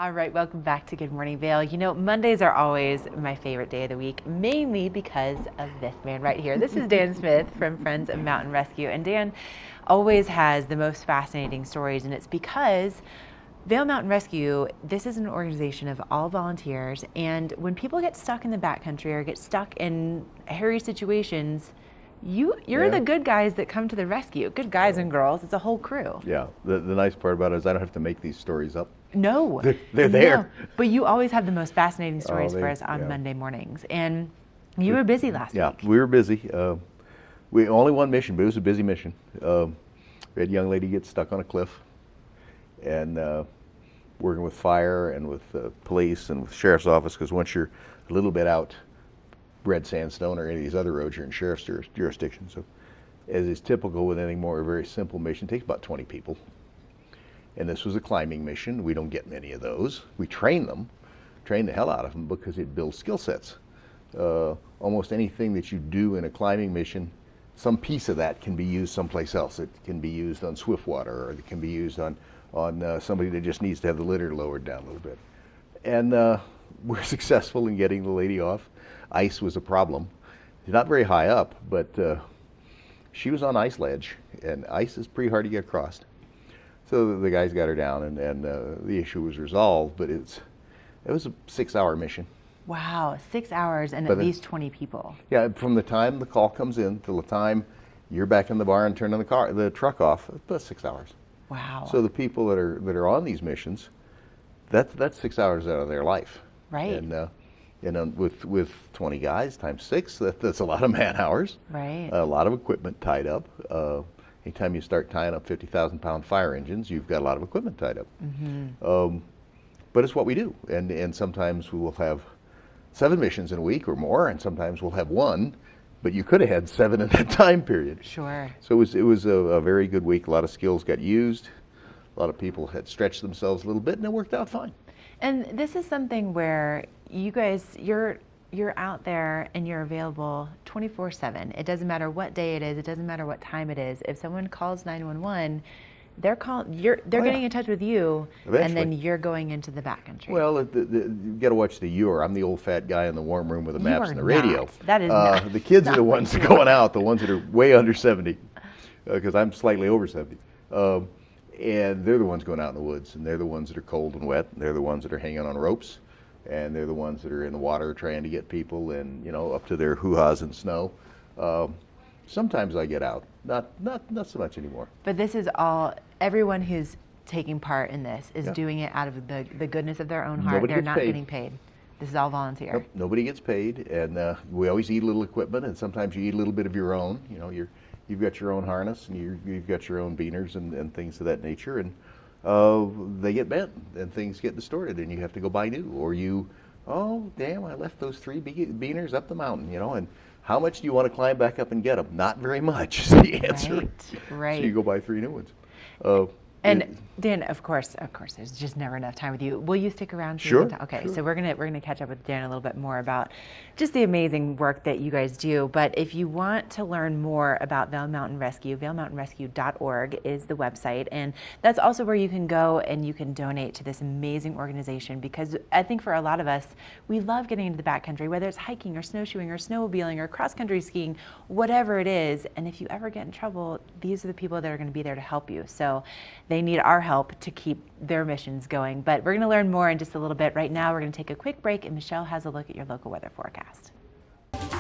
All right, welcome back to Good Morning Vail. You know, Mondays are always my favorite day of the week, mainly because of this man right here. This is Dan Smith from Friends of Mountain Rescue, and Dan always has the most fascinating stories, and it's because Vail Mountain Rescue, this is an organization of all volunteers, and when people get stuck in the backcountry or get stuck in hairy situations, you're the good guys that come to the rescue. Good guys and girls, it's a whole crew. Yeah, the nice part about it is I don't have to make these stories up. No. They're there. No. But you always have the most fascinating stories for us on yeah. Monday mornings. And you were busy last Yeah, week. we were busy. We only one mission, but it was a busy mission. We had a young lady get stuck on a cliff, and working with fire and with police and with sheriff's office, because once you're a little bit out red sandstone or any of these other roads, you're in sheriff's jurisdiction. So as is typical with anything more, a very simple mission, it takes about 20 people. And this was a climbing mission. We don't get many of those. We train the hell out of them, because it builds skill sets. Almost anything that you do in a climbing mission, some piece of that can be used someplace else. It can be used on swift water, or it can be used on somebody that just needs to have the litter lowered down a little bit. And we're successful in getting the lady off. Ice was a problem. Not very high up, but she was on ice ledge, and ice is pretty hard to get across. So the guys got her down, and the issue was resolved, but it was a 6-hour mission. Wow, 6 hours and at least 20 people. Yeah, from the time the call comes in till the time you're back in the bar and turning the truck off, about 6 hours. Wow. So the people that are on these missions, that's 6 hours out of their life. Right. And with 20 guys times 6, that's a lot of man hours. Right. A lot of equipment tied up. Anytime you start tying up 50,000-pound fire engines, you've got a lot of equipment tied up. Mm-hmm. But it's what we do, and sometimes we will have 7 missions in a week or more, and sometimes we'll have 1. But you could have had 7 in that time period. Sure. So it was a very good week. A lot of skills got used. A lot of people had stretched themselves a little bit, and it worked out fine. And this is something where you guys, you're out there and you're available 24/7. It doesn't matter what day it is. It doesn't matter what time it is. If someone calls 911, they're getting in touch with you, Eventually. and then you're going into the backcountry. Well, you got to watch the Eeyore. I'm the old fat guy in the warm room with the maps and the not. radio. That is not. The kids are the ones that are going out, the ones that are way under 70, because I'm slightly over 70. And they're the ones going out in the woods, and they're the ones that are cold and wet, and they're the ones that are hanging on ropes, and they're the ones that are in the water trying to get people, and up to their hoo-has in snow. Sometimes I get out, not so much anymore. But this is all, everyone who's taking part in this is doing it out of the goodness of their own heart. Nobody They're gets not paid. getting paid. This is all volunteer. Nope, nobody gets paid, and we always eat a little equipment, and sometimes you eat a little bit of your own. You've got your own harness, and you've got your own beaners and things of that nature, and they get bent, and things get distorted, and you have to go buy new, or oh damn, I left those 3 beaners up the mountain, and how much do you want to climb back up and get them? Not very much is the answer. Right. So you go buy 3 new ones. And Dan, of course, there's just never enough time with you. Will you stick around? Sure. Okay, sure. So we're gonna catch up with Dan a little bit more about just the amazing work that you guys do. But if you want to learn more about Vail Mountain Rescue, vailmountainrescue.org is the website, and that's also where you can go and you can donate to this amazing organization. Because I think for a lot of us, we love getting into the backcountry, whether it's hiking or snowshoeing or snowmobiling or cross-country skiing, whatever it is. And if you ever get in trouble, these are the people that are going to be there to help you. So they need our help to keep their missions going. But we're going to learn more in just a little bit. Right now, we're going to take a quick break, and Michelle has a look at your local weather forecast.